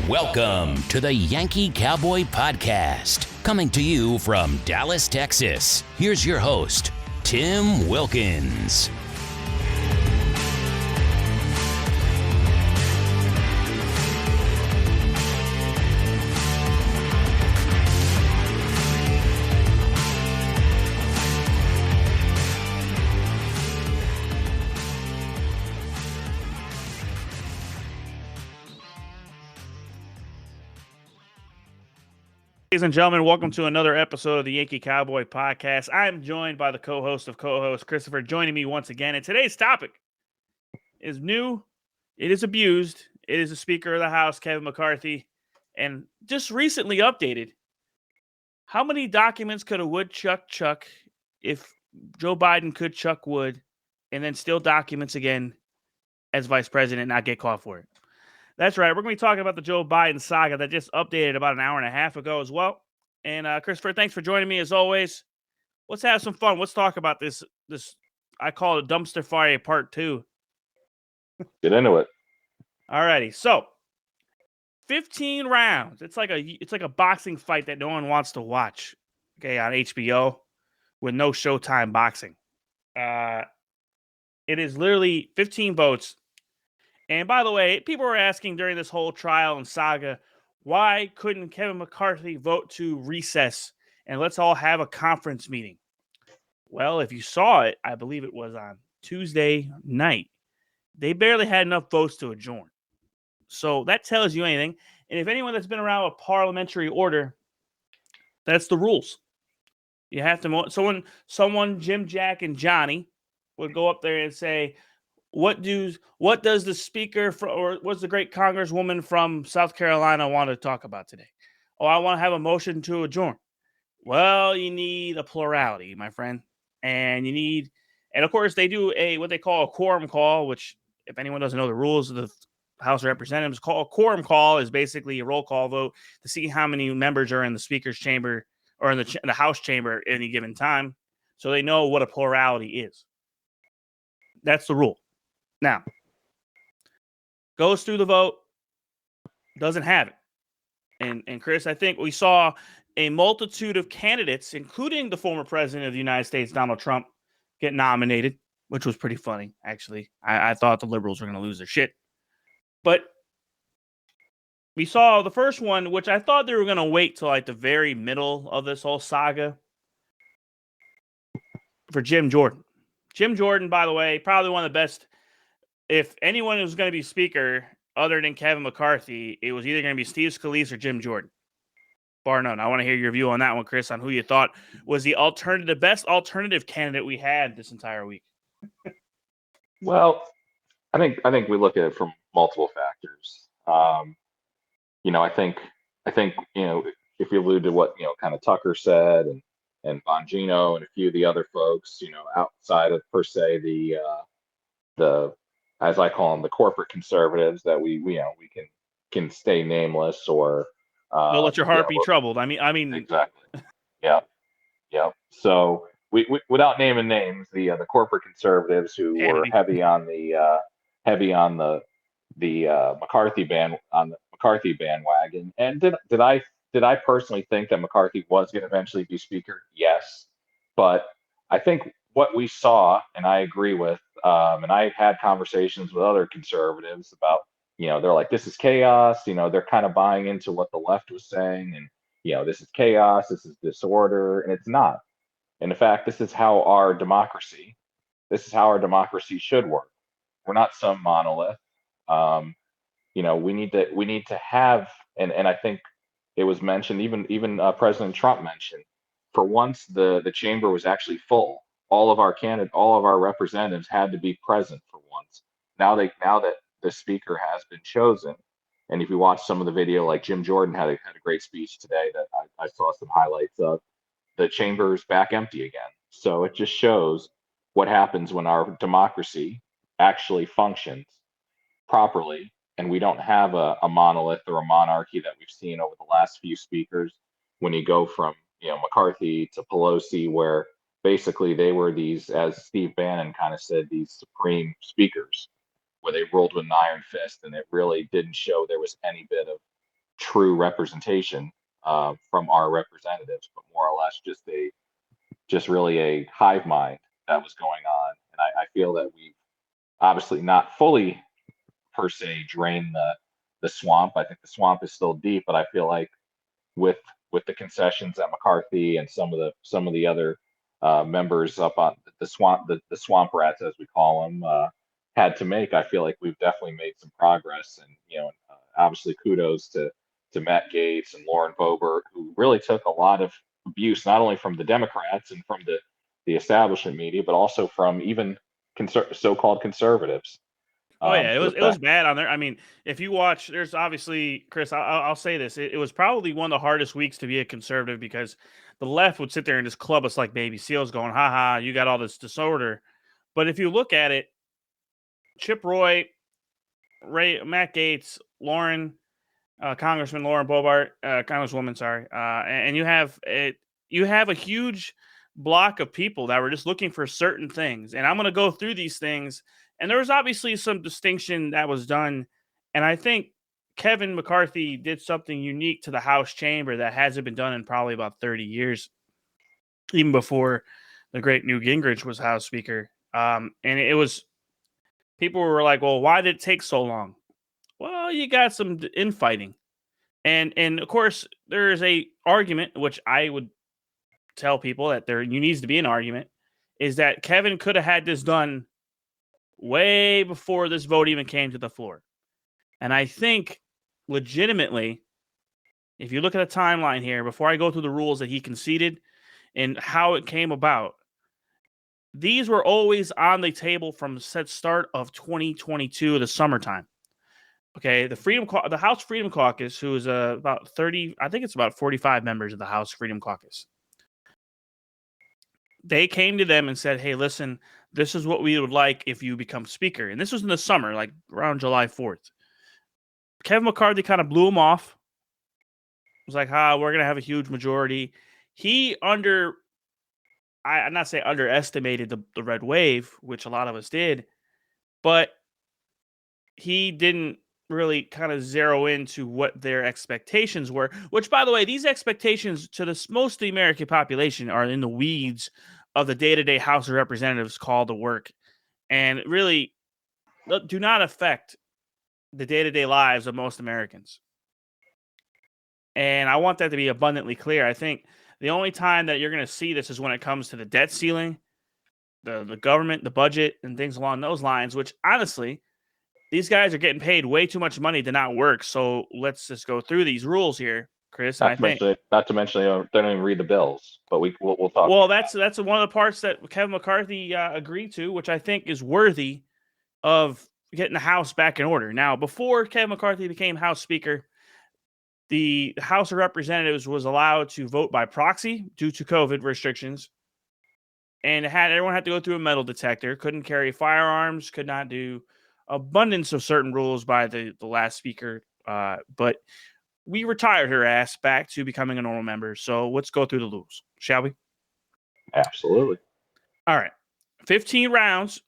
Welcome to the Yankee Cowboy Podcast, coming to you from Dallas, Texas. Here's your host, Tim Wilkins. Ladies and gentlemen, welcome to another episode of the Yankee Cowboy Podcast. I'm joined by the co-host of co-host, Christopher, joining me once again. And today's topic is new. It is abused. It is the Speaker of the House, Kevin McCarthy, and just recently updated. How many documents could a woodchuck chuck if Joe Biden could chuck wood and then steal documents again as vice president and not get caught for it? That's right. We're going to be talking about the Joe Biden saga that just updated about an hour and a half ago as well. And Christopher, thanks for joining me as always. Let's have some fun. Let's talk about this. I call it Dumpster Fire Part 2. Get into it. All righty. So, 15 rounds. It's like a boxing fight that no one wants to watch. Okay, on HBO with no Showtime boxing. It is literally 15 votes. And by the way, people were asking during this whole trial and saga, why couldn't Kevin McCarthy vote to recess and let's all have a conference meeting? Well, if you saw it, I believe it was on Tuesday night, they barely had enough votes to adjourn. So that tells you anything. And if anyone that's been around with parliamentary order, that's the rules. You have to, someone, Jim, Jack, and Johnny would go up there and say, what does the speaker or what's the great congresswoman from South Carolina want to talk about today? Oh, I want to have a motion to adjourn. Well, you need a plurality, my friend. And of course they do what they call a quorum call, which if anyone doesn't know the rules of the House of Representatives, a quorum call is basically a roll call vote to see how many members are in the speaker's chamber or in the House chamber at any given time. So they know what a plurality is. That's the rule. Now, goes through the vote, doesn't have it. And Chris, I think we saw a multitude of candidates, including the former president of the United States, Donald Trump, get nominated, which was pretty funny, actually. I thought the liberals were going to lose their shit. But we saw the first one, which I thought they were going to wait till like the very middle of this whole saga, for Jim Jordan. Jim Jordan, by the way, probably one of the best. If anyone was going to be speaker other than Kevin McCarthy, it was either going to be Steve Scalise or Jim Jordan. Bar none. I want to hear your view on that one, Chris, on who you thought was the best alternative candidate we had this entire week. Well, I think we look at it from multiple factors. I think if you allude to what kind of Tucker said and Bongino and a few of the other folks, outside of per se the as I call them, the corporate conservatives that we can stay nameless or don't let your heart be troubled. I mean exactly. Yeah. So we without naming names, the corporate conservatives who were heavy on the McCarthy bandwagon. And did I personally think that McCarthy was going to eventually be speaker? Yes, but I think what we saw, and I agree with, and I had conversations with other conservatives about, they're like, this is chaos. They're kind of buying into what the left was saying, and this is chaos, this is disorder, and it's not. And in fact, this is how our democracy should work. We're not some monolith. We need to have, and I think it was mentioned, even President Trump mentioned, for once the chamber was actually full. All of our representatives had to be present for once. Now that the speaker has been chosen, and if you watch some of the video, like Jim Jordan had a great speech today that I saw some highlights of, the chamber's back empty again. So it just shows what happens when our democracy actually functions properly, and we don't have a monolith or a monarchy that we've seen over the last few speakers. When you go from McCarthy to Pelosi, where basically they were these, as Steve Bannon kind of said, these supreme speakers, where they ruled with an iron fist, and it really didn't show there was any bit true representation from our representatives, but more or less just really a hive mind that was going on. And I feel that we've obviously not fully per se drained the swamp. I think the swamp is still deep, but I feel like with the concessions that McCarthy and some of the other members up on the swamp rats, as we call them, had to make, I feel like we've definitely made some progress. And obviously kudos to Matt Gaetz and Lauren Boebert, who really took a lot of abuse, not only from the Democrats and from the establishment media, but also from even so-called conservatives. Oh yeah, it was bad on there. I mean, if you watch, there's obviously, Chris. I'll say this: it was probably one of the hardest weeks to be a conservative because the left would sit there and just club us like baby seals, going, "Ha ha, you got all this disorder." But if you look at it, Chip Roy, Matt Gaetz, Congressman Lauren Boebert, Congresswoman, sorry, and you have a huge block of people that were just looking for certain things, and I'm going to go through these things. And there was obviously some distinction that was done. And I think Kevin McCarthy did something unique to the House chamber that hasn't been done in probably about 30 years, even before the great Newt Gingrich was House Speaker. And it was, people were like, well, why did it take so long? Well, you got some infighting. And of course, there is a argument, which I would tell people that there needs to be an argument, is that Kevin could have had this done way before this vote even came to the floor. And I think legitimately, if you look at the timeline here, before I go through the rules that he conceded and how it came about, these were always on the table from the start of 2022, the summertime. Okay, the House Freedom Caucus, who is about 30, I think it's about 45 members of the House Freedom Caucus. They came to them and said, hey, listen, this is what we would like if you become speaker. And this was in the summer, like around July 4th. Kevin McCarthy kind of blew him off. It was like, we're going to have a huge majority. He I'm not saying underestimated the red wave, which a lot of us did, but he didn't really kind of zero into what their expectations were, which, by the way, these expectations to most of the American population are in the weeds of the day-to-day House of Representatives call to work, and really do not affect the day-to-day lives of most Americans. And I want that to be abundantly clear. I think the only time that you're going to see this is when it comes to the debt ceiling, the government, the budget, and things along those lines, which honestly, these guys are getting paid way too much money to not work. So let's just go through these rules here, Chris. Not to mention they don't even read the bills, but we'll talk. Well, that's one of the parts that Kevin McCarthy agreed to, which I think is worthy of getting the House back in order. Now, before Kevin McCarthy became House Speaker, the House of Representatives was allowed to vote by proxy due to COVID restrictions, and everyone had to go through a metal detector, couldn't carry firearms, could not do abundance of certain rules by the last speaker, but we retired her ass back to becoming a normal member. So let's go through the rules, shall we? Absolutely. All right. 15 rounds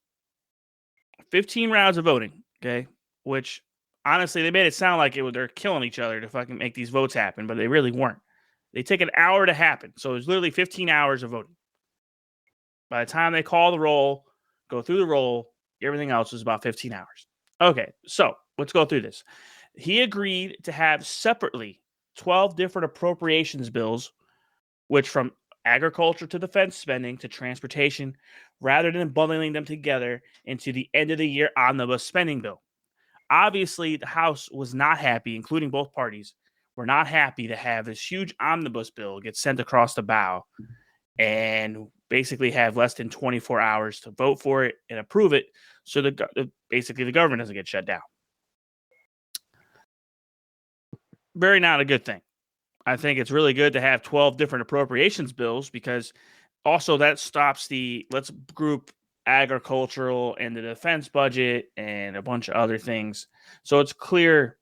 of voting, okay? Which, honestly, they made it sound like they're killing each other to fucking make these votes happen, but they really weren't. They take an hour to happen, so it's literally 15 hours of voting. By the time they call the roll, go through the roll, everything else is about 15 hours. Okay, so let's go through this. He agreed to have separately 12 different appropriations bills, which from agriculture to defense spending to transportation, rather than bundling them together into the end of the year omnibus spending bill. Obviously, the House was not happy, including both parties, were not happy to have this huge omnibus bill get sent across the bow and basically have less than 24 hours to vote for it and approve it, so basically the government doesn't get shut down. Very not a good thing. I think it's really good to have 12 different appropriations bills, because also that stops let's group agricultural and the defense budget and a bunch of other things. So it's clear.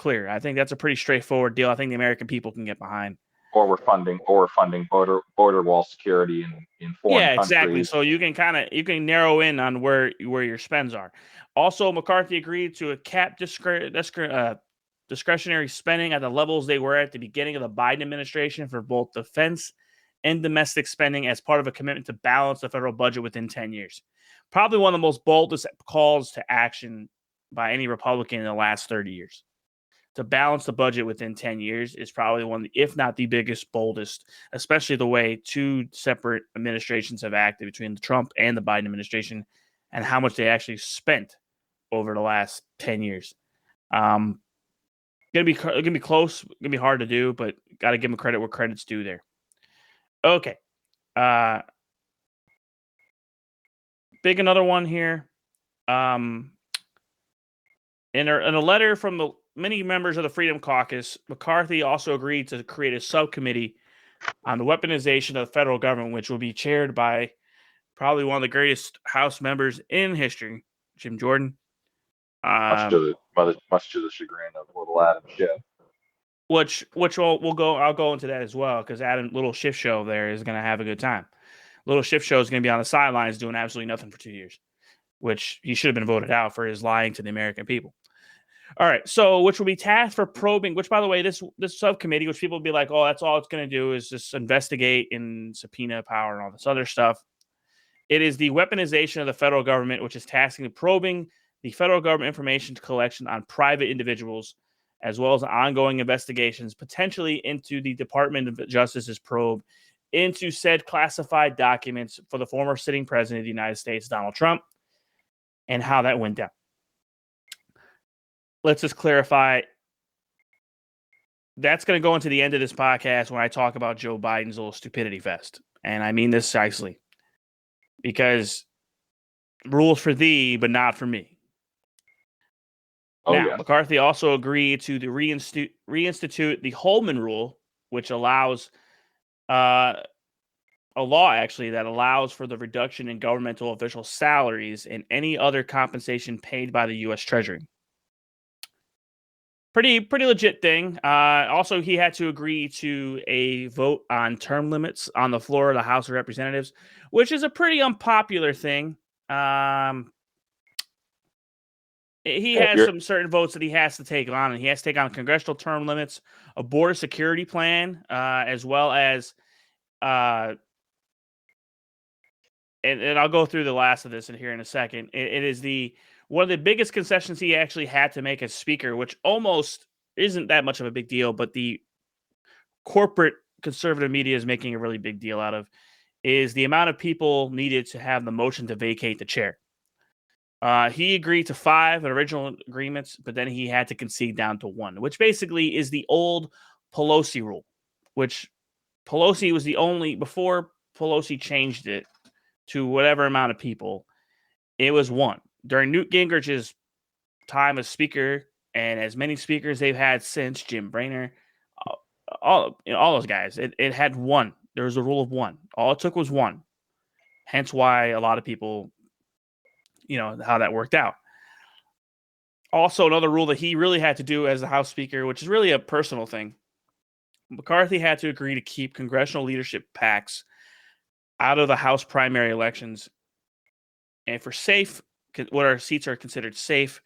I think that's a pretty straightforward deal. I think the American people can get behind. Or we're funding border wall security in foreign countries. Exactly. So you can narrow in on where your spends are. Also, McCarthy agreed to a cap discretionary spending at the levels they were at the beginning of the Biden administration for both defense and domestic spending as part of a commitment to balance the federal budget within 10 years. Probably one of the most boldest calls to action by any Republican in the last 30 years. To balance the budget within 10 years is probably one, if not the biggest, boldest, especially the way two separate administrations have acted between the Trump and the Biden administration and how much they actually spent over the last 10 years. Gonna be close, gonna be hard to do, but got to give them credit where credit's due there. Okay. Big another one here. In a letter from the many members of the Freedom Caucus, McCarthy also agreed to create a subcommittee on the weaponization of the federal government, which will be chaired by probably one of the greatest House members in history, Jim Jordan. Much to the chagrin of little Adam Schiff. Which we'll go. I'll go into that as well because little Schiff show there is going to have a good time. Little Schiff show is going to be on the sidelines doing absolutely nothing for 2 years, which he should have been voted out for his lying to the American people. All right, so which will be tasked for probing. Which, by the way, this subcommittee, which people will be like, oh, that's all it's going to do is just investigate and subpoena power and all this other stuff. It is the weaponization of the federal government, which is tasking the probing the federal government information collection on private individuals, as well as ongoing investigations, potentially into the Department of Justice's probe into said classified documents for the former sitting president of the United States, Donald Trump, and how that went down. Let's just clarify. That's going to go into the end of this podcast when I talk about Joe Biden's little stupidity fest. And I mean this nicely. Because rules for thee, but not for me. Now, McCarthy also agreed to reinstitute the Holman Rule, which allows a law actually that allows for the reduction in governmental official salaries and any other compensation paid by the U.S. Treasury. Pretty legit thing. Also, he had to agree to a vote on term limits on the floor of the House of Representatives, which is a pretty unpopular thing. He has some certain votes that he has to take on, and he has to take on congressional term limits, a border security plan, as well as, and I'll go through the last of this in here in a second. It is one of the biggest concessions he actually had to make as speaker, which almost isn't that much of a big deal, but the corporate conservative media is making a really big deal out of, is the amount of people needed to have the motion to vacate the chair. He agreed to 5 original agreements, but then he had to concede down to 1, which basically is the old Pelosi rule, which Pelosi was the only, before Pelosi changed it to whatever amount of people, it was 1. During Newt Gingrich's time as speaker, and as many speakers they've had since, Jim Boehner, all those guys, it had 1. There was a rule of 1. All it took was 1. Hence why a lot of people, how that worked out. Also, another rule that he really had to do as the House Speaker, which is really a personal thing, McCarthy had to agree to keep congressional leadership PACs out of the House primary elections, and for what our seats are considered safe,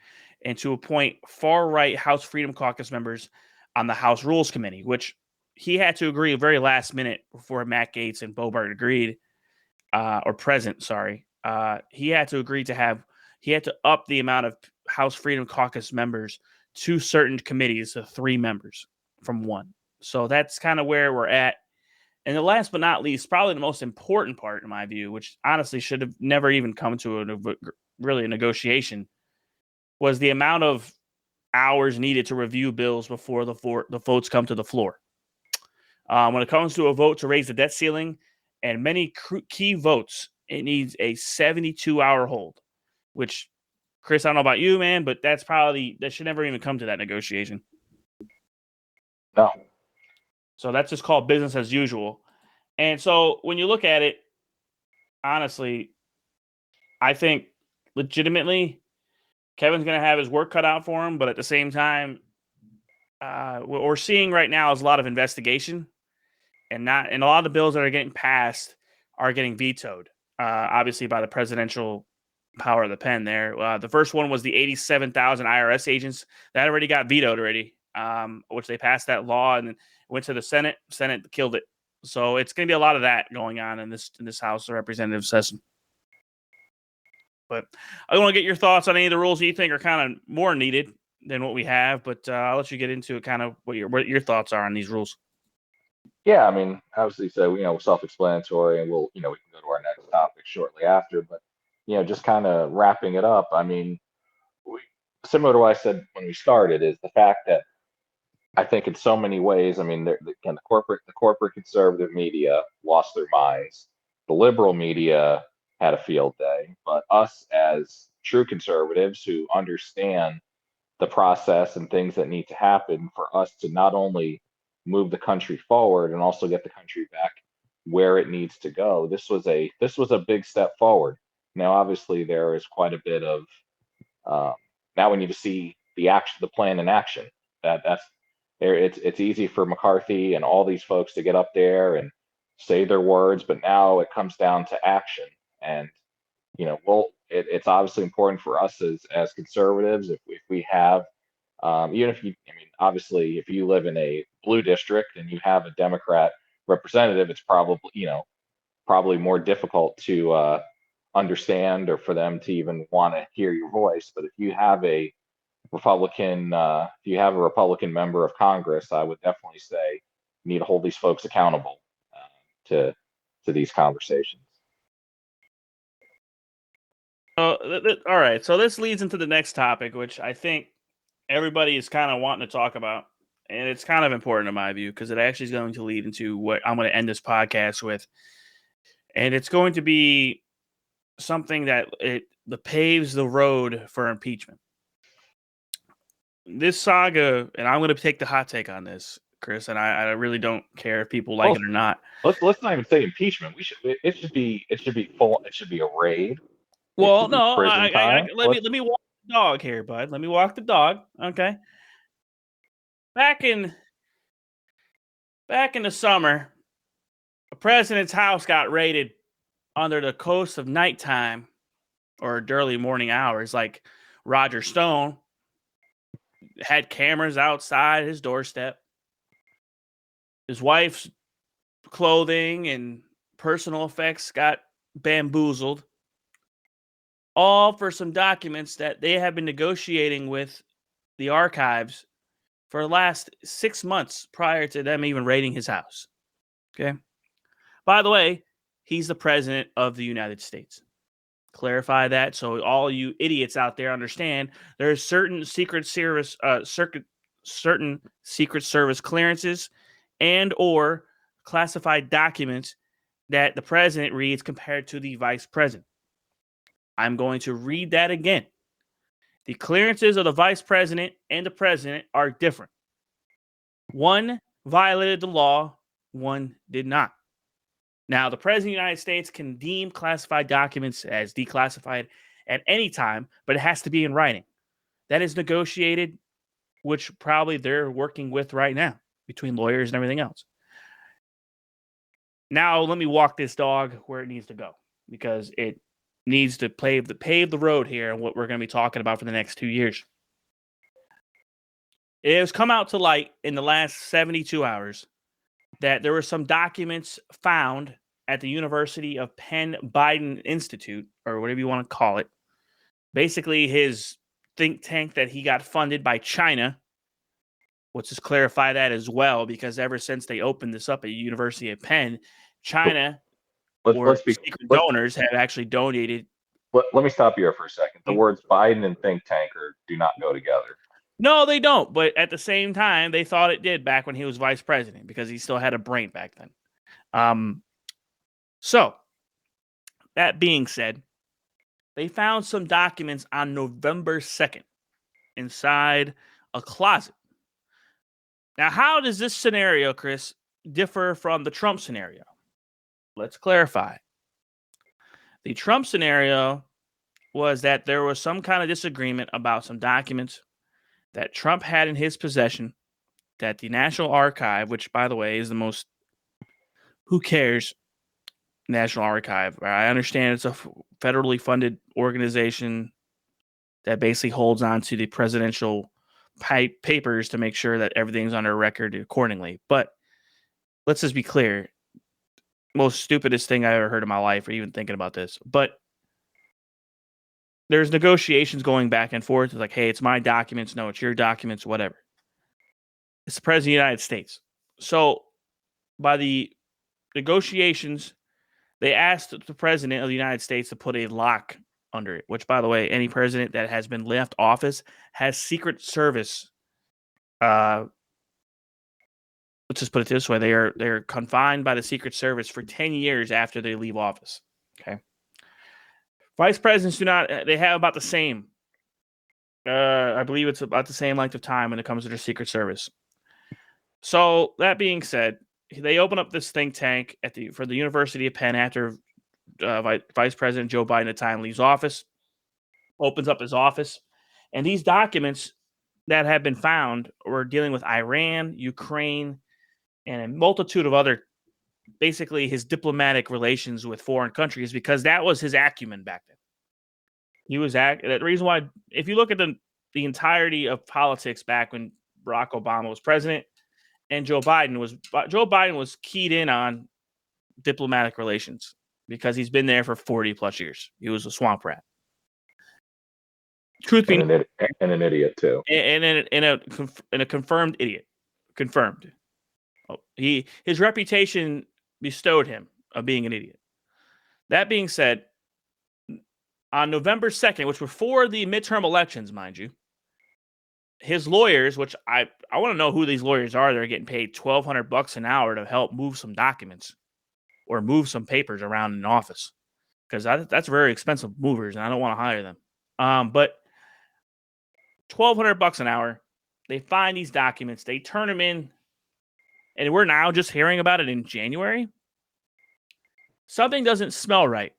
and to appoint far-right House Freedom Caucus members on the House Rules Committee, which he had to agree very last minute before Matt Gaetz and Boebert agreed, he had to agree he had to up the amount of House Freedom Caucus members to certain committees to 3 members from 1. So that's kind of where we're at. And the last but not least, probably the most important part in my view, which honestly should have never even come to a negotiation, was the amount of hours needed to review bills before the votes come to the floor. When it comes to a vote to raise the debt ceiling and many key votes, it needs a 72-hour hold, which, Chris, I don't know about you, man, but that should never even come to that negotiation. No. So that's just called business as usual. And so when you look at it, honestly, I think legitimately Kevin's going to have his work cut out for him. But at the same time, what we're seeing right now is a lot of investigation, and a lot of the bills that are getting passed are getting vetoed, obviously by the presidential power of the pen there. The first one was the 87,000 IRS agents. That already got vetoed already. which they passed that law and went to the Senate. Senate killed it. So it's going to be a lot of that going on in this House of Representative session. But I want to get your thoughts on any of the rules that you think are kind of more needed than what we have. But I'll let you get into kind of what your thoughts are on these rules. Yeah, I mean, obviously, so self-explanatory, and we can go to our next topic shortly after. But just kind of wrapping it up. I mean, similar to what I said when we started, is the fact that I think in so many ways, I mean, again, the corporate conservative media lost their minds. The liberal media had a field day, but us as true conservatives who understand the process and things that need to happen for us to not only move the country forward and also get the country back where it needs to go. This was a big step forward. Now, obviously, there is quite a bit of now we need to see the plan in action. That's there. It's easy for McCarthy and all these folks to get up there and say their words, but now it comes down to action. And it's obviously important for us as conservatives if we have even if obviously if you live in a blue district and you have a Democrat representative, it's probably more difficult to understand or for them to even want to hear your voice. But if you have a Republican member of Congress, I would definitely say you need to hold these folks accountable to these conversations. All right. So this leads into the next topic, which I think everybody is kind of wanting to talk about. And it's kind of important in my view because it actually is going to lead into what I'm going to end this podcast with. And it's going to be something that paves the road for impeachment. This saga, and I'm going to take the hot take on this, Chris, and I really don't care if people like it or not. Let's not even say impeachment. It should be a raid. Well, no, let me walk the dog here, bud. Let me walk the dog. Okay. Back in the summer, the president's house got raided under the coast of nighttime or early morning hours. Like Roger Stone had cameras outside his doorstep. His wife's clothing and personal effects got bamboozled. All for some documents that they have been negotiating with the archives for the last 6 months prior to them even raiding his house. Okay. By the way, he's the president of the United States. Clarify that so all you idiots out there understand there's certain Secret Service clearances and or classified documents that the president reads compared to the vice president. I'm going to read that again. The clearances of the vice president and the president are different. One violated the law, one did not. Now, the president of the United States can deem classified documents as declassified at any time, but it has to be in writing. That is negotiated, which probably they're working with right now between lawyers and everything else. Now, let me walk this dog where it needs to go because it needs to pave the road here and what we're going to be talking about for the next 2 years. It has come out to light in the last 72 hours that there were some documents found at the University of Penn Biden Institute, or whatever you want to call it. Basically, his think tank that he got funded by China. Let's just clarify that as well, because ever since they opened this up at the University of Penn, China secret donors have actually donated. Let me stop you here for a second. The words Biden and think tank do not go together. No, they don't. But at the same time, they thought it did back when he was vice president because he still had a brain back then. So, that being said, they found some documents on November 2nd inside a closet. Now, how does this scenario, Chris, differ from the Trump scenario? Let's clarify. The Trump scenario was that there was some kind of disagreement about some documents that Trump had in his possession that the National Archive, which, by the way, is the most, who cares, National Archive. I understand it's a federally funded organization that basically holds on to the presidential papers to make sure that everything's under record accordingly. But let's just be clear. Most stupidest thing I ever heard in my life, or even thinking about this. But there's negotiations going back and forth. It's like, hey, it's my documents. No, it's your documents, whatever. It's the President of the United States. So by the negotiations, they asked the President of the United States to put a lock under it, which, by the way, any president that has been left office has Secret Service. Let's just put it this way. They're confined by the Secret Service for 10 years after they leave office. Okay. Vice presidents they have about the same. I believe it's about the same length of time when it comes to their Secret Service. So that being said, they open up this think tank for the University of Penn after Vice President Joe Biden at the time leaves office, opens up his office, and these documents that have been found were dealing with Iran, Ukraine, and a multitude of other, basically his diplomatic relations with foreign countries, because that was his acumen back then. The reason why, if you look at the entirety of politics back when Barack Obama was president and Joe Biden was keyed in on diplomatic relations because he's been there for 40 plus years. He was a swamp rat. Truth be known, and an idiot too, and a confirmed idiot. Confirmed. His reputation bestowed him of being an idiot. That being said, on November 2nd, which were before the midterm elections, mind you, his lawyers, which I want to know who these lawyers are, they're getting paid $1,200 an hour to help move some documents or move some papers around an office, because that's very expensive movers, and I don't want to hire them. But $1,200 an hour, they find these documents, they turn them in, and we're now just hearing about it in January. Something doesn't smell right,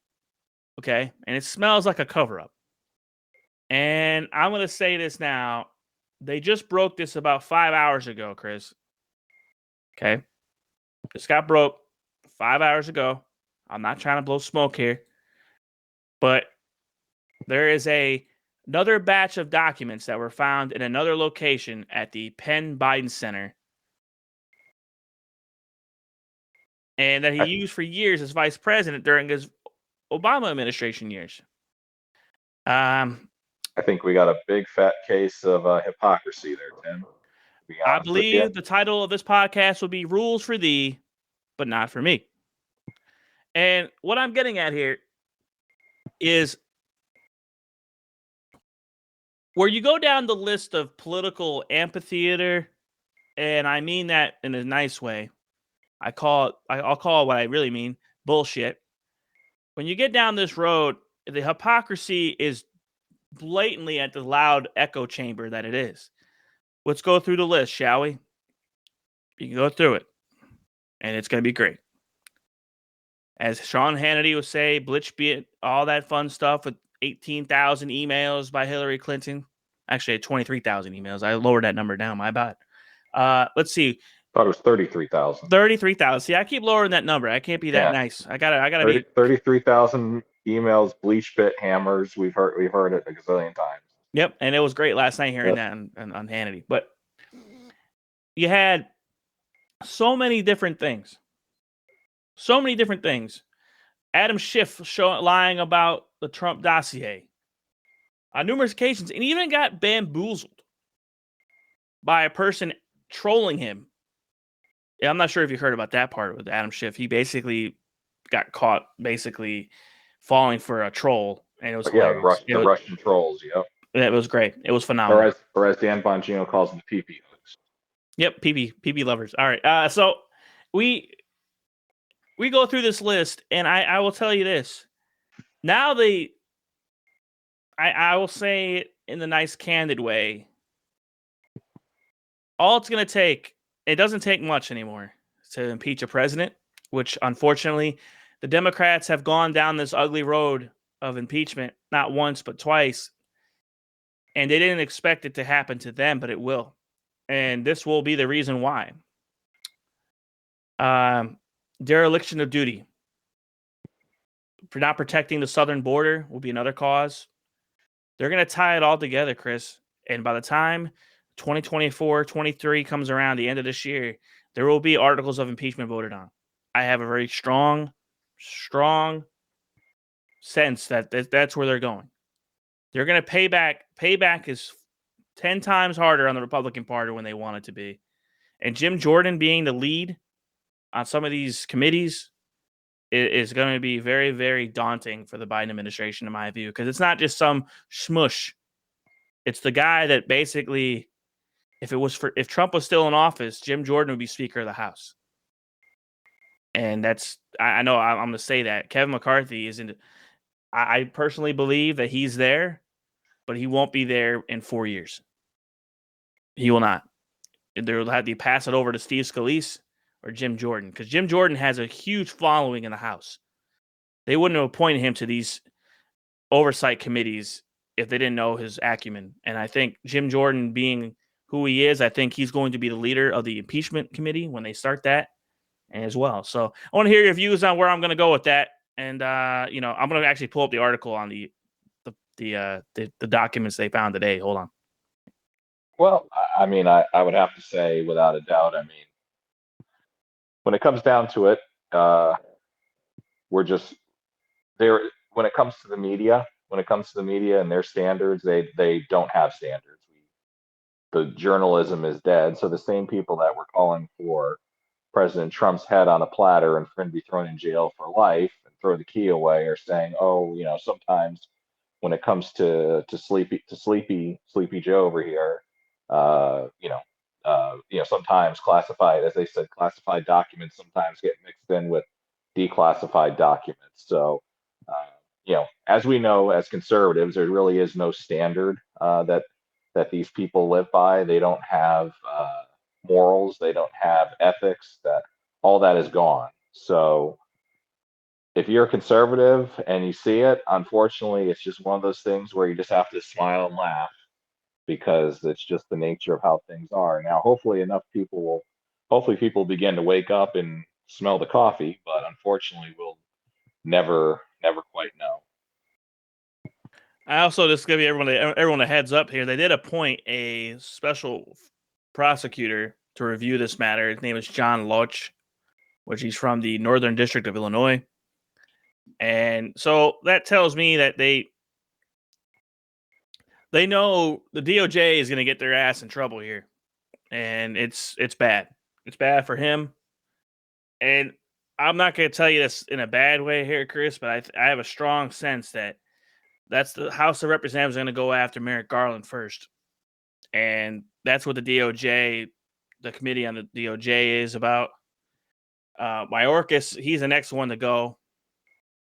okay? And it smells like a cover-up. And I'm going to say this now. They just broke this about 5 hours ago, Chris. Okay? This got broke 5 hours ago. I'm not trying to blow smoke here. But there is another batch of documents that were found in another location at the Penn Biden Center, and that he used for years as vice president during his Obama administration years. I think we got a big fat case of hypocrisy there, Tim. I believe the title of this podcast will be Rules for Thee, but Not for Me. And what I'm getting at here is where you go down the list of political amphitheater, and I mean that in a nice way. I'll call it what I really mean, bullshit. When you get down this road, the hypocrisy is blatantly at the loud echo chamber that it is. Let's go through the list, shall we? You can go through it, and it's going to be great. As Sean Hannity would say, Blitzbit, all that fun stuff with 18,000 emails by Hillary Clinton. Actually, 23,000 emails. I lowered that number down. My bad. Let's see. I thought it was 33,000. 33,000. See, I keep lowering that number. I can't be that nice. I gotta be 33,000 emails, bleach bit hammers. We've heard it a gazillion times. Yep, and it was great last night hearing that on Hannity. But you had so many different things. So many different things. Adam Schiff lying about the Trump dossier on numerous occasions, and even got bamboozled by a person trolling him. Yeah, I'm not sure if you heard about that part with Adam Schiff. He basically got caught falling for a troll, and it was the Russian trolls. Yep, it was great. It was phenomenal. Or as Dan Bongino calls them, the PP hooks. Yep, PP lovers. All right, so we go through this list, and I will tell you this. Now I will say it in the nice, candid way. All it's going to take, it doesn't take much anymore to impeach a president, which unfortunately the Democrats have gone down this ugly road of impeachment, not once, but twice. And they didn't expect it to happen to them, but it will. And this will be the reason why. Dereliction of duty. For not protecting the southern border will be another cause. They're going to tie it all together, Chris. And by the time 2024, 23 comes around, the end of this year, there will be articles of impeachment voted on. I have a very strong sense that that's where they're going. They're going to pay back. Payback is 10 times harder on the Republican Party when they want it to be. And Jim Jordan being the lead on some of these committees is going to be very, very daunting for the Biden administration, in my view, because it's not just some schmush. It's the guy that basically, if Trump was still in office, Jim Jordan would be Speaker of the House. And I know I'm going to say that Kevin McCarthy isn't. I personally believe that he's there, but he won't be there in 4 years. He will not. They'll have to pass it over to Steve Scalise or Jim Jordan, because Jim Jordan has a huge following in the House. They wouldn't have appointed him to these oversight committees if they didn't know his acumen. And I think Jim Jordan being who he is, I think he's going to be the leader of the impeachment committee when they start that as well. So I want to hear your views on where I'm going to go with that. And, I'm going to actually pull up the article on the documents they found today. Hold on. Well, I mean, I would have to say without a doubt, I mean, when it comes down to it, we're just there. When it comes to the media and their standards, they don't have standards. The journalism is dead. So the same people that were calling for President Trump's head on a platter and for him to be thrown in jail for life and throw the key away are saying, oh, sometimes when it comes to Sleepy Joe over here, sometimes classified, as they said, classified documents sometimes get mixed in with declassified documents. So, as we know, as conservatives, there really is no standard that these people live by. They don't have morals. They don't have ethics. That all that is gone. So if you're a conservative and you see it, unfortunately, it's just one of those things where you just have to smile and laugh because it's just the nature of how things are. Now, hopefully people begin to wake up and smell the coffee, but unfortunately, we'll never quite know. I also just give everyone a heads up here. They did appoint a special prosecutor to review this matter. His name is John Loach, which he's from the Northern District of Illinois. And so that tells me that they know the DOJ is going to get their ass in trouble here. And it's bad. It's bad for him. And I'm not going to tell you this in a bad way here, Chris, but I have a strong sense that that's the House of Representatives going to go after Merrick Garland first. And that's what the DOJ, the committee on the DOJ is about. Mayorkas, he's the next one to go.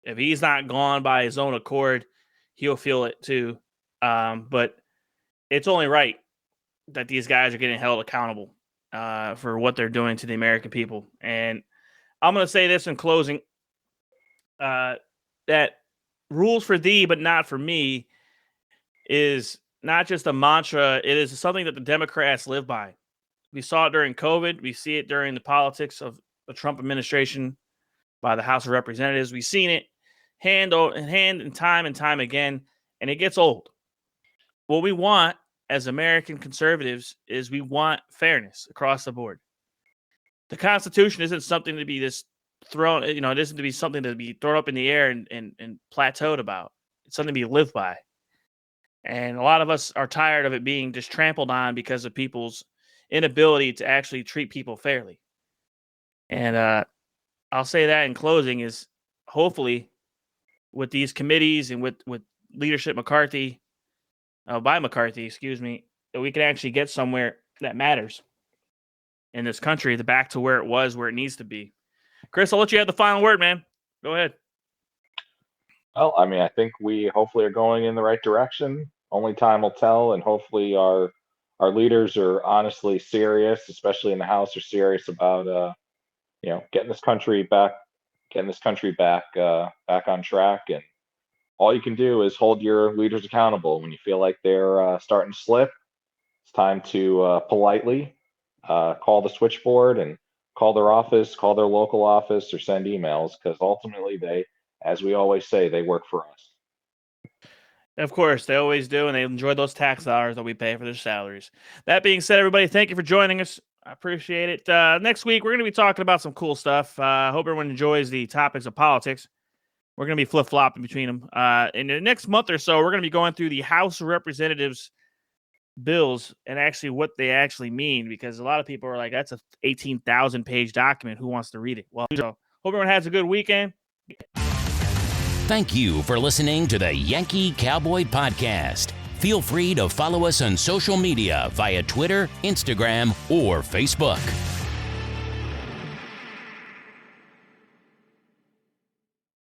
If he's not gone by his own accord, he'll feel it too. But it's only right that these guys are getting held accountable for what they're doing to the American people. And I'm going to say this in closing, that rules for thee, but not for me is not just a mantra. It is something that the Democrats live by. We saw it during COVID. We see it during the politics of the Trump administration by the House of Representatives. We've seen it hand in hand and time again, and it gets old. What we want as American conservatives is we want fairness across the board. The Constitution isn't something to be this thrown, it isn't to be something to be thrown up in the air and plateaued about. It's something to be lived by. And a lot of us are tired of it being just trampled on because of people's inability to actually treat people fairly. And I'll say that in closing is hopefully with these committees and with leadership by McCarthy, that we can actually get somewhere that matters in this country, back to where it needs to be. Chris, I'll let you have the final word, man. Go ahead. Well, I mean, I think we hopefully are going in the right direction. Only time will tell, and hopefully our leaders are honestly serious, especially in the House, are serious about getting this country back on track. And all you can do is hold your leaders accountable when you feel like they're starting to slip. It's time to politely call the switchboard and call their office, call their local office, or send emails, because ultimately they, as we always say, they work for us. Of course, they always do, and they enjoy those tax dollars that we pay for their salaries. That being said, everybody, thank you for joining us. I appreciate it. Next week, we're going to be talking about some cool stuff. I hope everyone enjoys the topics of politics. We're going to be flip-flopping between them. In the next month or so, we're going to be going through the House of Representatives bills and actually what they actually mean, because a lot of people are like, that's a 18,000-page document. Who wants to read it? Well, so hope everyone has a good weekend. Thank you for listening to the Yankee Cowboy Podcast. Feel free to follow us on social media via Twitter, Instagram, or Facebook.